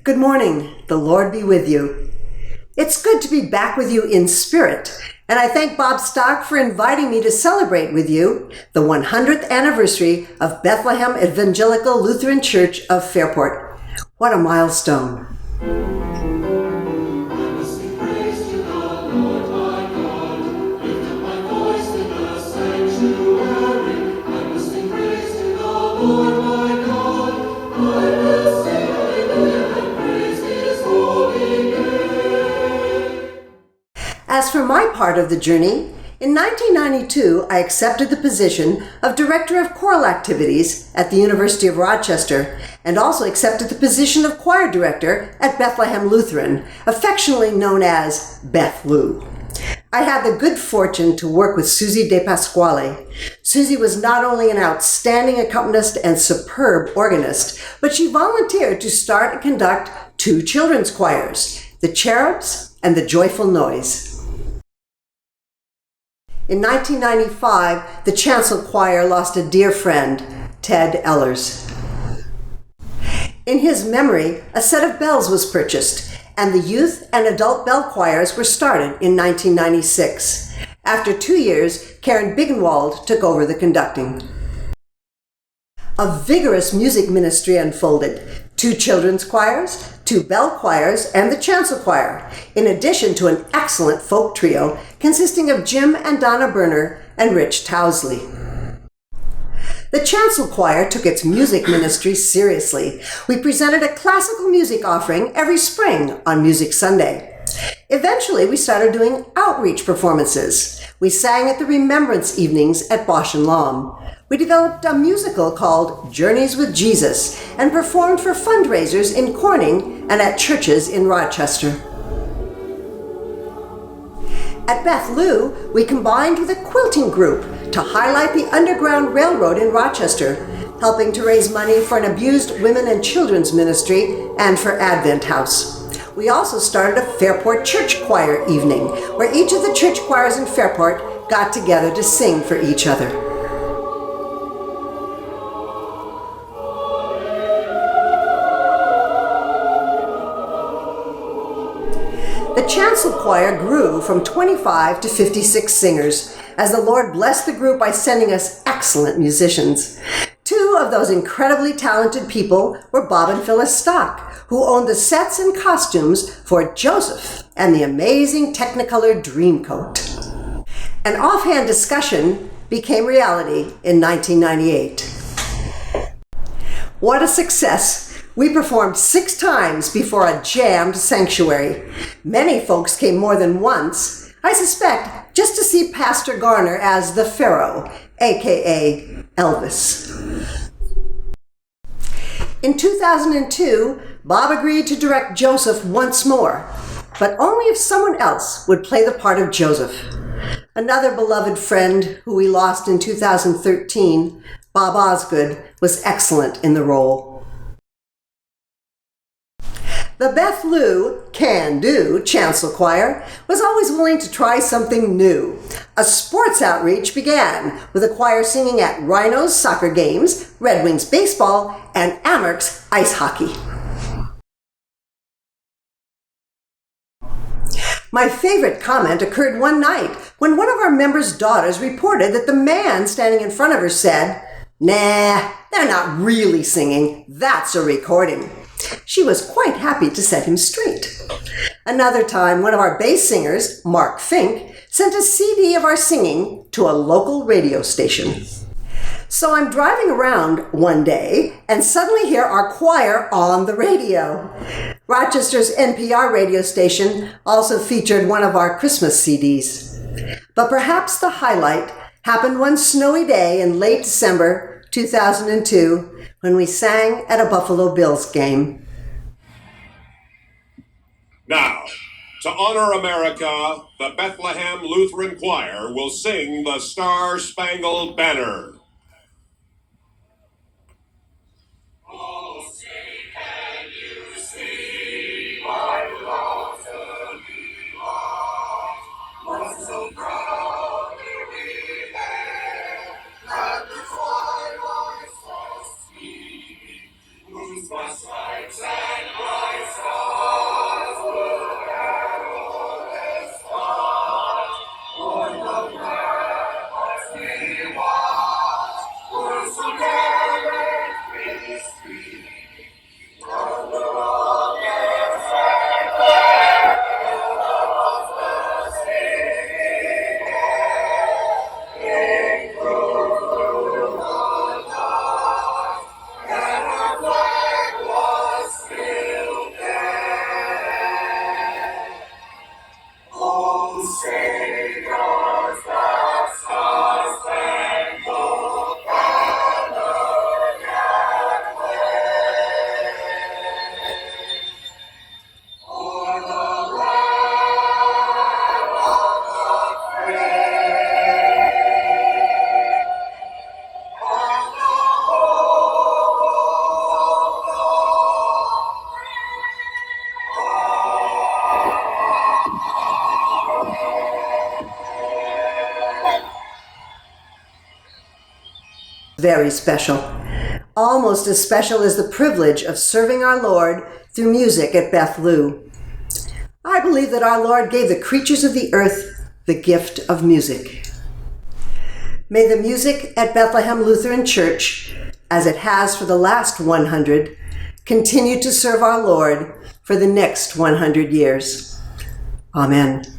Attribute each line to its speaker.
Speaker 1: Good morning. The Lord be with you. It's good to be back with you in spirit, and I thank Bob Stock for inviting me to celebrate with you the 100th anniversary of Bethlehem Evangelical Lutheran Church of Fairport. What a milestone. As for my part of the journey, in 1992, I accepted the position of Director of Choral Activities at the University of Rochester and also accepted the position of Choir Director at Bethlehem Lutheran, affectionately known as Beth Lu. I had the good fortune to work with Susie De Pasquale. Susie was not only an outstanding accompanist and superb organist, but she volunteered to start and conduct two children's choirs, the Cherubs and the Joyful Noise. In 1995, the Chancel Choir lost a dear friend, Ted Ellers. In his memory, a set of bells was purchased, and the youth and adult bell choirs were started in 1996. After 2 years, Karen Biggenwald took over the conducting. A vigorous music ministry unfolded. 2 children's choirs, 2 bell choirs, and the chancel choir, in addition to an excellent folk trio consisting of Jim and Donna Berner and Rich Towsley. The chancel choir took its music ministry seriously. We presented a classical music offering every spring on Music Sunday. Eventually, we started doing outreach performances. We sang at the Remembrance Evenings at Bosch and Lom. We developed a musical called Journeys with Jesus and performed for fundraisers in Corning and at churches in Rochester. At Beth Lu, we combined with a quilting group to highlight the Underground Railroad in Rochester, helping to raise money for an abused women and children's ministry and for Advent House. We also started a Fairport Church Choir evening, where each of the church choirs in Fairport got together to sing for each other. The Chancel Choir grew from 25 to 56 singers, as the Lord blessed the group by sending us excellent musicians. 2 of those incredibly talented people were Bob and Phyllis Stock, who owned the sets and costumes for Joseph and the amazing Technicolor Dreamcoat. An Offhand Discussion became reality in 1998. What a success! We performed 6 times before a jammed sanctuary. Many folks came more than once, I suspect just to see Pastor Garner as the Pharaoh, aka Elvis. In 2002, Bob agreed to direct Joseph once more, but only if someone else would play the part of Joseph. Another beloved friend who we lost in 2013, Bob Osgood, was excellent in the role. The Beth Lu Can-Do Chancel Choir was always willing to try something new. A sports outreach began, with the choir singing at Rhinos soccer games, Red Wings baseball, and Amerks ice hockey. My favorite comment occurred one night when one of our members' daughters reported that the man standing in front of her said, "Nah, they're not really singing. That's a recording." She was quite happy to set him straight. Another time, one of our bass singers, Mark Fink, sent a CD of our singing to a local radio station. So I'm driving around one day and suddenly hear our choir on the radio. Rochester's NPR radio station also featured one of our Christmas CDs. But perhaps the highlight happened one snowy day in late December 2002 when we sang at a Buffalo Bills game.
Speaker 2: Now, to honor America, the Bethlehem Lutheran Choir will sing the StarSpangled Banner. Oh, see, can you see my love to be lost? We're so proudly we bear at the twilight's frosty, whose stripes and bright
Speaker 1: Very special. Almost as special as the privilege of serving our Lord through music at Beth Lu. I believe that our Lord gave the creatures of the earth the gift of music. May the music at Bethlehem Lutheran Church, as it has for the last 100, continue to serve our Lord for the next 100 years. Amen.